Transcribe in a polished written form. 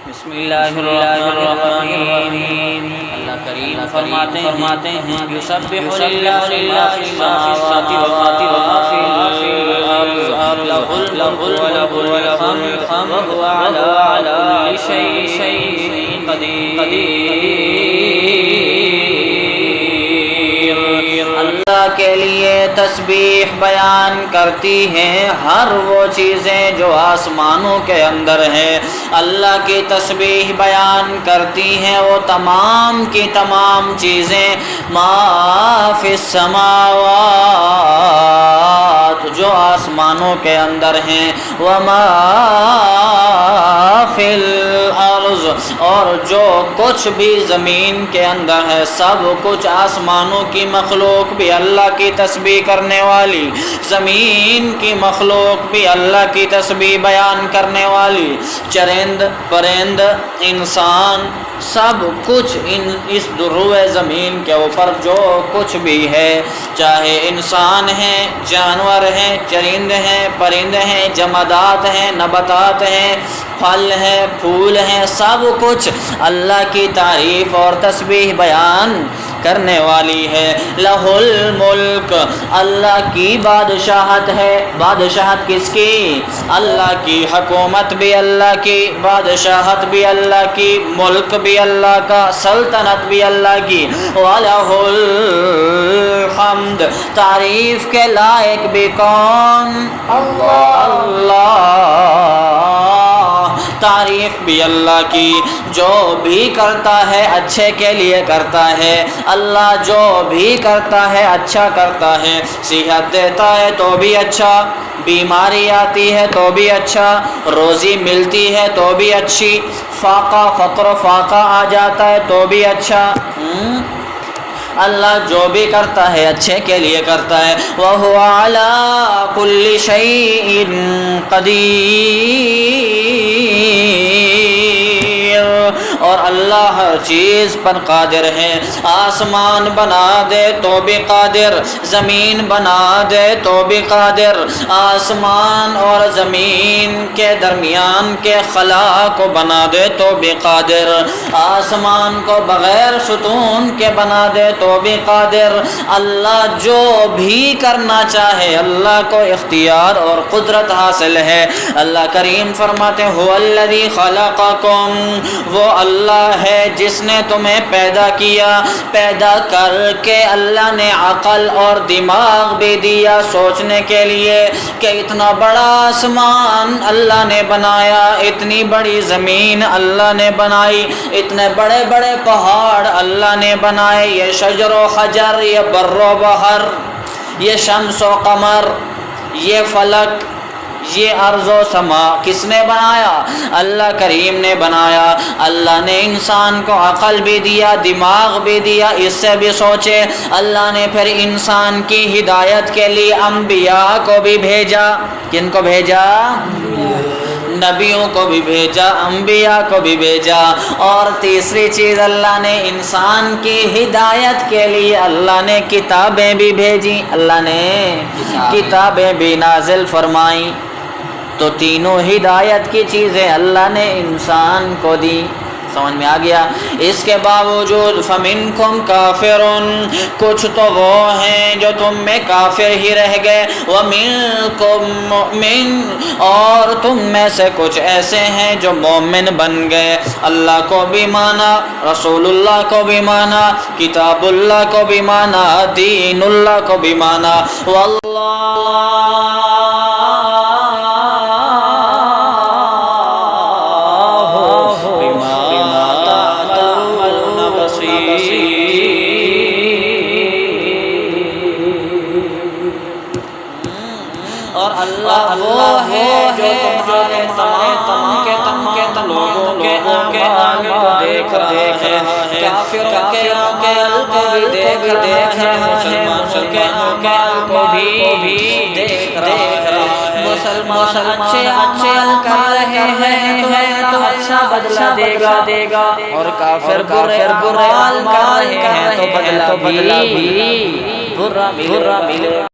بسم اللہ الرحمن الرحیم۔ اللہ کریم فرماتے ہیں یسبح للہ ما فی السماوات وما فی الارض لہ الملک وله الحمد وهو علی كل شیء قدیر۔ اللہ کے لیے تسبیح بیان کرتی ہیں ہر وہ چیزیں جو آسمانوں کے اندر ہیں، اللہ کی تسبیح بیان کرتی ہیں وہ تمام کی تمام چیزیں ما فی السماوات جو آسمانوں کے اندر ہیں، وما فی الارض اور جو کچھ بھی زمین کے اندر ہے، سب کچھ آسمانوں کی مخلوق بھی اللہ کی تسبیح کرنے والی، زمین کی مخلوق بھی اللہ کی تسبیح بیان کرنے والی، چرند پرند انسان سب کچھ اس دروئے زمین کے اوپر جو کچھ بھی ہے، چاہے انسان ہیں، جانور ہیں، چرند ہیں، پرند ہیں، جمادات ہیں، نباتات ہیں، پھل ہیں، پھول ہیں، سب کچھ اللہ کی تعریف اور تسبیح بیان کرنے والی ہے۔ لہ الملک اللہ کی بادشاہت ہے، بادشاہت کس کی؟ اللہ کی، حکومت بھی اللہ کی، بادشاہت بھی اللہ کی، ملک بھی اللہ کا، سلطنت بھی اللہ کی۔ وَلَهُ الْحَمْدُ تعریف کے لائق بھی کون؟ اللہ۔ تعریف بھی اللہ کی، جو بھی کرتا ہے اچھے کے لیے کرتا ہے، اللہ جو بھی کرتا ہے اچھا کرتا ہے، صحت دیتا ہے تو بھی اچھا، بیماری آتی ہے تو بھی اچھا، روزی ملتی ہے تو بھی اچھی، فقر و فاقہ آ جاتا ہے تو بھی اچھا، اللہ جو بھی کرتا ہے اچھے کے لیے کرتا ہے۔ وَهُوَ عَلَىٰ كُلِّ شَيْءٍ قدیر اور اللہ ہر چیز پر قادر ہے۔ آسمان بنا دے تو بھی قادر، زمین بنا دے تو بھی قادر، آسمان اور زمین کے درمیان کے خلا کو بنا دے تو بھی قادر، آسمان کو بغیر ستون کے بنا دے تو بھی قادر۔ اللہ جو بھی کرنا چاہے اللہ کو اختیار اور قدرت حاصل ہے۔ اللہ کریم فرماتے ہیں هو الذی خلقکم، وہ اللہ ہے جس نے تمہیں پیدا کیا، پیدا کر کے اللہ نے عقل اور دماغ بھی دیا سوچنے کے لیے کہ اتنا بڑا آسمان اللہ نے بنایا، اتنی بڑی زمین اللہ نے بنائی، اتنے بڑے بڑے پہاڑ اللہ نے بنائے، یہ شجر و حجر، یہ بر و بحر، یہ شمس و قمر، یہ فلک، یہ ارض و سما کس نے بنایا؟ اللہ کریم نے بنایا۔ اللہ نے انسان کو عقل بھی دیا، دماغ بھی دیا، اس سے بھی سوچے۔ اللہ نے پھر انسان کی ہدایت کے لیے انبیاء کو بھی بھیجا۔ کن کو بھیجا؟ نبیوں کو بھی بھیجا، انبیاء کو بھی بھیجا۔ اور تیسری چیز اللہ نے انسان کی ہدایت کے لیے اللہ نے کتابیں بھی بھیجی، اللہ نے کتابیں بھی نازل فرمائیں۔ تو تینوں ہدایت کی چیزیں اللہ نے انسان کو دی۔ سمجھ میں آ گیا؟ اس کے باوجود فَمِنْكُمْ كَافِرٌ کچھ تو وہ ہیں جو تم میں کافر ہی رہ گئے، وَمِنْكُمْ مُؤْمِنٌ اور تم میں سے کچھ ایسے ہیں جو مومن بن گئے، اللہ کو بھی مانا، رسول اللہ کو بھی مانا، کتاب اللہ کو بھی مانا، دین اللہ کو بھی مانا۔ واللہ اور اللہ وہ ہے جو تمہارے تمام لوگوں کے اعمال کو دیکھ رہا ہے، کافروں کے اعمال کو بھی دیکھ رہا ہے، مسلمانوں کے اعمال کو بھی دیکھ رہا ہے۔ مسلمان اچھے اعمال کر رہے ہیں تو اچھا بدلہ دے گا، اور کافر برے اعمال کر رہے ہیں تو بدلہ بھی برا ملے گا۔